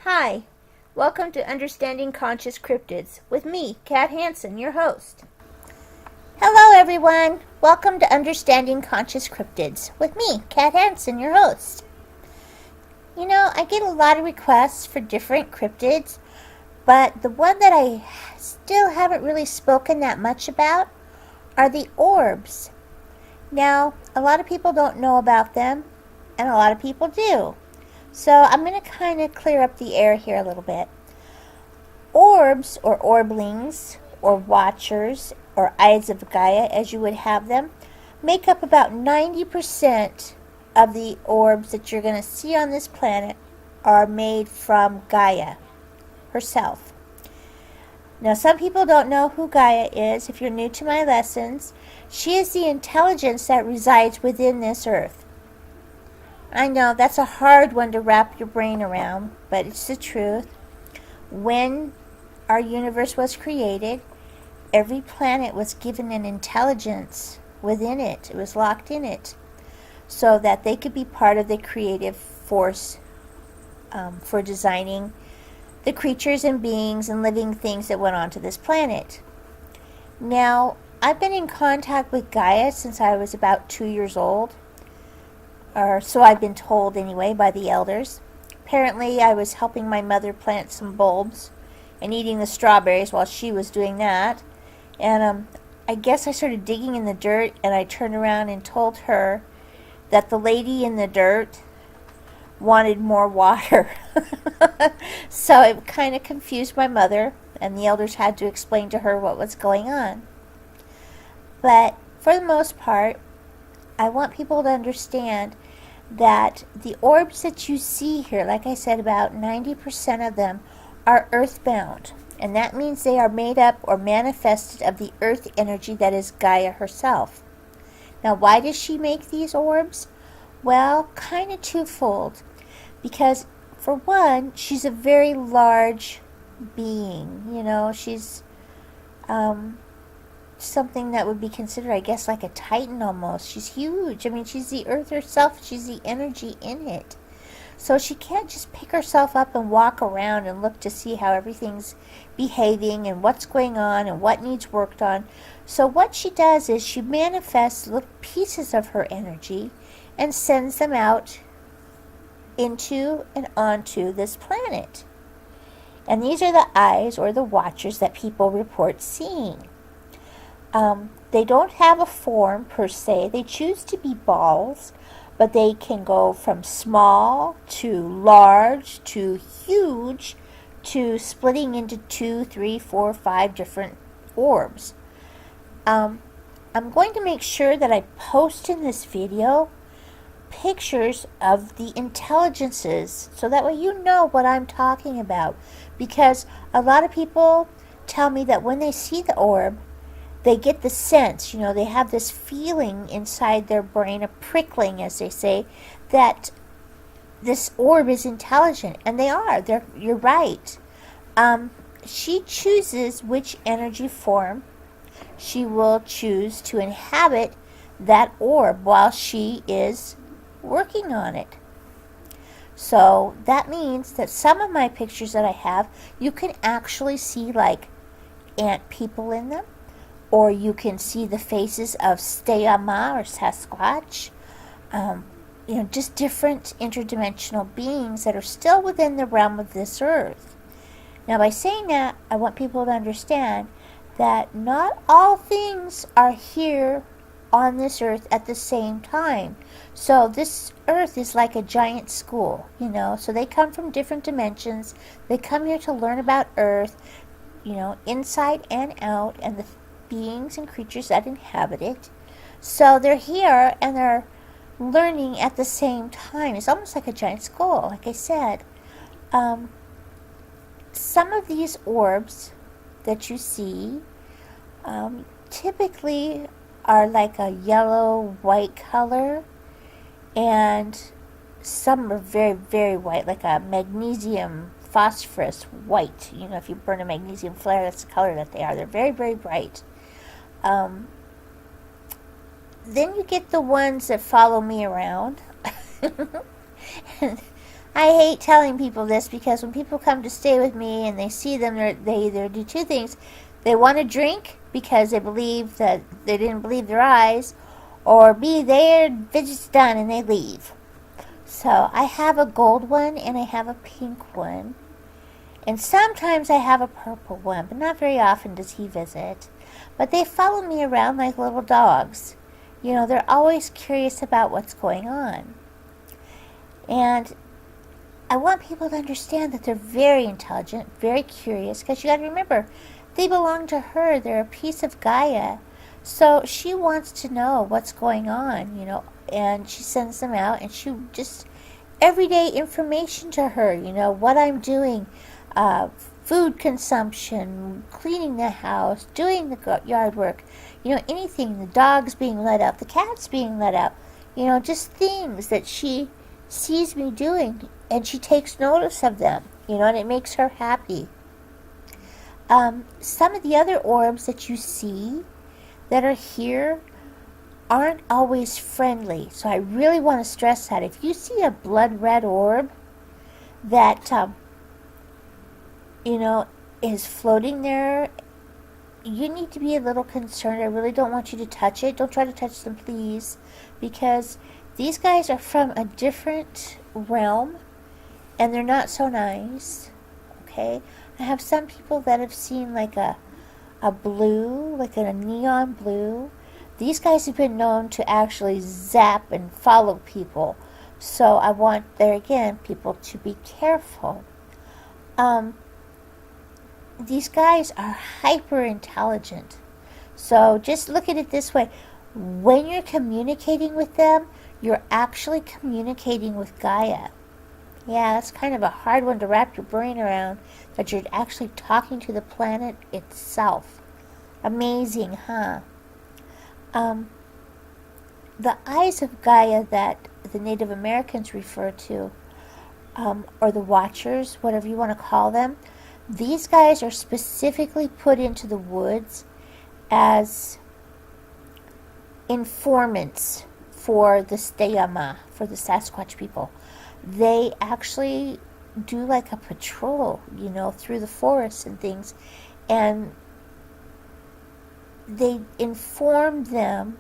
Hi, welcome to Understanding Conscious Cryptids with me, Kat Hansen, your host. Hello everyone, welcome to Understanding Conscious Cryptids with me, Kat Hansen, your host. You know, I get a lot of requests for different cryptids, but the one that I still haven't really spoken that much about are the orbs. Now, a lot of people don't know about them, and a lot of people do. So I'm going to kind of clear up the air here a little bit. Orbs, or orblings, or watchers, or eyes of Gaia, as you would have them, make up about 90% of the orbs that you're going to see on this planet are made from Gaia herself. Now, some people don't know who Gaia is. If you're new to my lessons, she is the intelligence that resides within this earth. I know that's a hard one to wrap your brain around, but it's the truth. When our universe was created, every planet was given an intelligence within it. It was locked in it so that they could be part of the creative force for designing the creatures and beings and living things that went onto this planet. Now, I've been in contact with Gaia since I was about 2 years old. Or so I've been told anyway by the elders. Apparently I was helping my mother plant some bulbs and eating the strawberries while she was doing that. And I guess I started digging in the dirt, and I turned around and told her that the lady in the dirt wanted more water. So it kind of confused my mother, and the elders had to explain to her what was going on. But for the most part, I want people to understand that the orbs that you see here, like I said, about 90% of them are earthbound. And that means they are made up or manifested of the earth energy that is Gaia herself. Now, why does she make these orbs? Well, kind of twofold. Because, for one, she's a very large being. You know, she's something that would be considered, I guess, like a titan almost. She's huge. I mean, she's the earth herself. She's the energy in it. So she can't just pick herself up and walk around and look to see how everything's behaving and what's going on and what needs worked on. So what she does is she manifests little pieces of her energy and sends them out into and onto this planet. And these are the eyes, or the watchers, that people report seeing. They don't have a form per se. They choose to be balls, but they can go from small to large to huge to splitting into 2, 3, 4, 5 different orbs. I'm going to make sure that I post in this video pictures of the intelligences so that way you know what I'm talking about, because a lot of people tell me that when they see the orb, they get the sense, you know, they have this feeling inside their brain, a prickling, as they say, that this orb is intelligent. And they are. You're right. She chooses which energy form she will choose to inhabit that orb while she is working on it. So that means that some of my pictures that I have, you can actually see like ant people in them. Or you can see the faces of Steyama or Sasquatch. You know, just different interdimensional beings that are still within the realm of this earth. Now, by saying that, I want people to understand that not all things are here on this earth at the same time. So this earth is like a giant school, you know. So they come from different dimensions. They come here to learn about earth, you know, inside and out, and the beings and creatures that inhabit it. So they're here and they're learning at the same time. It's almost like a giant school, like I said. Some of these orbs that you see typically are like a yellow-white color, and some are very, very white, like a magnesium phosphorus white. You know, if you burn a magnesium flare, that's the color that they are. They're very, very bright. Then you get the ones that follow me around. I hate telling people this because when people come to stay with me and they see them, they either do two things. They want to drink because they believe that they didn't believe their eyes, or B, their visit's done and they leave. So I have a gold one and I have a pink one. And sometimes I have a purple one, but not very often does he visit. But they follow me around like little dogs. They're always curious about what's going on. And I want people to understand that they're very intelligent, very curious, because you got to remember, they belong to her. They're a piece of Gaia. So she wants to know what's going on, and she sends them out, and she just, everyday information to her, what I'm doing, food consumption, cleaning the house, doing the yard work, anything, the dog's being let out, the cat's being let out, just things that she sees me doing, and she takes notice of them, and it makes her happy. Some of the other orbs that you see that are here aren't always friendly. So I really want to stress that. If you see a blood red orb that, is floating there, you need to be a little concerned. I really don't want you to touch it. Don't try to touch them, please, because these guys are from a different realm and they're not so nice. Okay? I have some people that have seen like a blue, like a neon blue. These guys have been known to actually zap and follow people. So I want, there again, people to be careful. These guys are hyper intelligent. So just look at it this way. When you're communicating with them, you're actually communicating with Gaia. Yeah, that's kind of a hard one to wrap your brain around, that you're actually talking to the planet itself. Amazing, huh? The eyes of Gaia that the Native Americans refer to, or the Watchers, whatever you want to call them, these guys are specifically put into the woods as informants for the Steyama, for the Sasquatch people. They actually do like a patrol, through the forests and things, and they inform them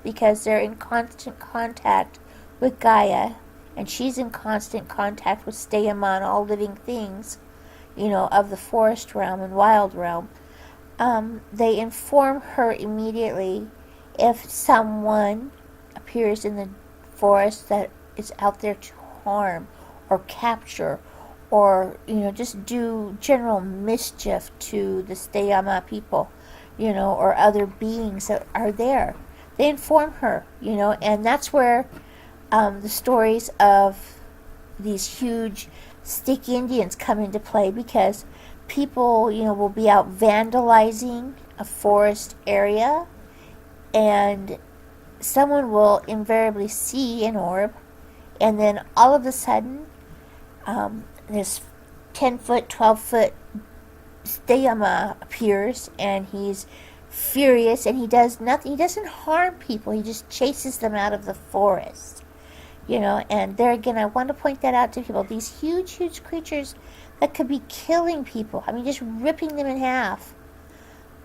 because they're in constant contact with Gaia, and she's in constant contact with Steyama and all living things, of the forest realm and wild realm. They inform her immediately if someone appears in the forest that is out there to harm or capture or, just do general mischief to the Steyama people, or other beings that are there. They inform her, and that's where the stories of these huge stick Indians come into play, because people, will be out vandalizing a forest area, and someone will invariably see an orb, and then all of a sudden, this 10-foot, 12-foot Steyama appears, and he's furious, and he does nothing. He doesn't harm people. He just chases them out of the forest. And there again, I want to point that out to people. These huge, huge creatures that could be killing people. I mean, just ripping them in half.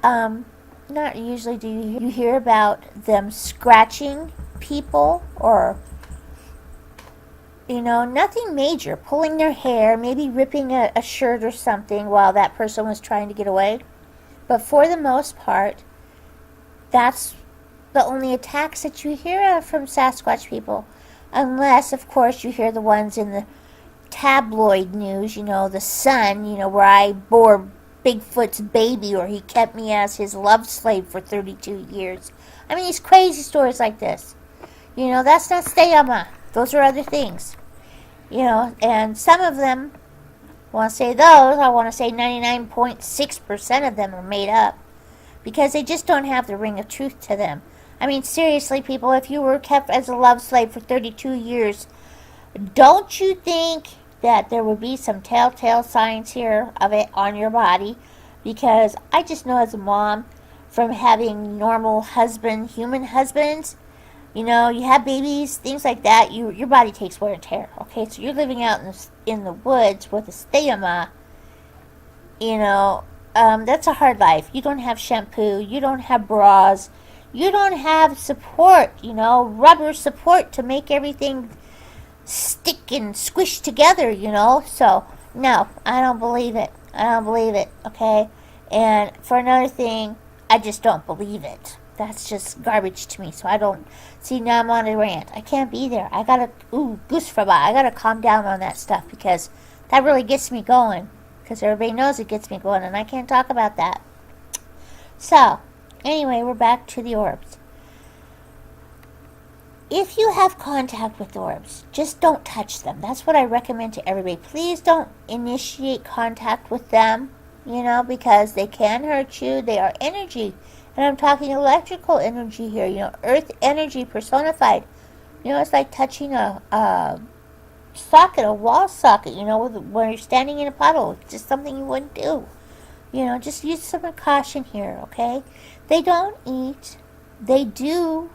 Not usually do you hear about them scratching people or, nothing major. Pulling their hair, maybe ripping a shirt or something while that person was trying to get away. But for the most part, that's the only attacks that you hear of from Sasquatch people. Unless, of course, you hear the ones in the tabloid news, the Sun, where I bore Bigfoot's baby, or he kept me as his love slave for 32 years. I mean, these crazy stories like this. That's not Steyama. Those are other things. And some of them, I want to say 99.6% of them are made up, because they just don't have the ring of truth to them. I mean, seriously, people, if you were kept as a love slave for 32 years, don't you think that there would be some telltale signs here of it on your body? Because I just know as a mom, from having normal human husbands, you know, you have babies, things like that, your body takes wear and tear, okay? So you're living out in the woods with a stoma, you know, that's a hard life. You don't have shampoo, you don't have bras, you don't have support, you know, rubber support to make everything stick and squish together, you know? So, no, I don't believe it. I don't believe it, okay? And for another thing, I just don't believe it. That's just garbage to me. So I don't, see, now I'm on a rant. I can't be there. I gotta, goose for I gotta calm down on that stuff because that really gets me going. Because everybody knows it gets me going and I can't talk about that. So, anyway, we're back to the orbs. If you have contact with orbs, just don't touch them. That's what I recommend to everybody. Please don't initiate contact with them, you know, because they can hurt you. They are energy. And I'm talking electrical energy here, you know, earth energy personified. You know, it's like touching a socket, a wall socket, you know, when you're standing in a puddle. It's just something you wouldn't do. You know, just use some caution here, okay? They don't eat. They do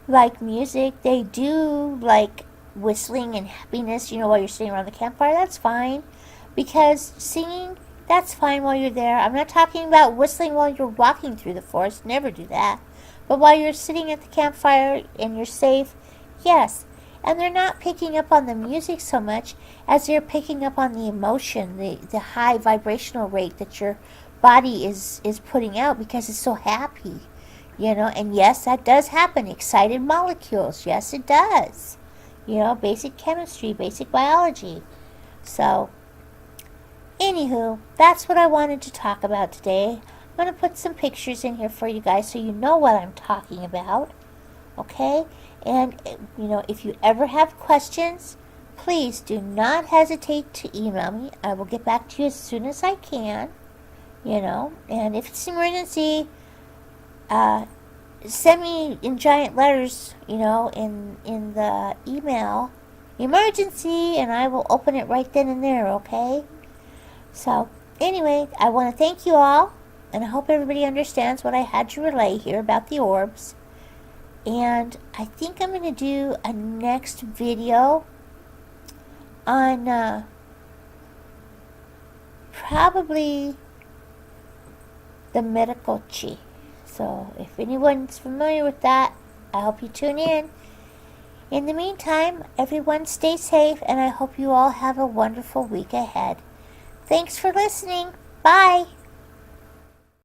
like music. They do like whistling and happiness, you know, while you're sitting around the campfire. That's fine. Because singing, that's fine while you're there. I'm not talking about whistling while you're walking through the forest. Never do that. But while you're sitting at the campfire and you're safe, yes. And they're not picking up on the music so much as they're picking up on the emotion, the high vibrational rate that your body is putting out because it's so happy. You know, and yes, that does happen. Excited molecules. Yes, it does. You know, basic chemistry, basic biology. So, anywho, that's what I wanted to talk about today. I'm going to put some pictures in here for you guys so you know what I'm talking about. Okay? And, you know, if you ever have questions, please do not hesitate to email me. I will get back to you as soon as I can. You know, and if it's an emergency, send me in giant letters, you know, in the email, emergency, and I will open it right then and there, okay? So, anyway, I want to thank you all, and I hope everybody understands what I had to relay here about the orbs. And I think I'm going to do a next video on probably the medical chi. So if anyone's familiar with that, I hope you tune in. In the meantime, everyone stay safe, and I hope you all have a wonderful week ahead. Thanks for listening. Bye.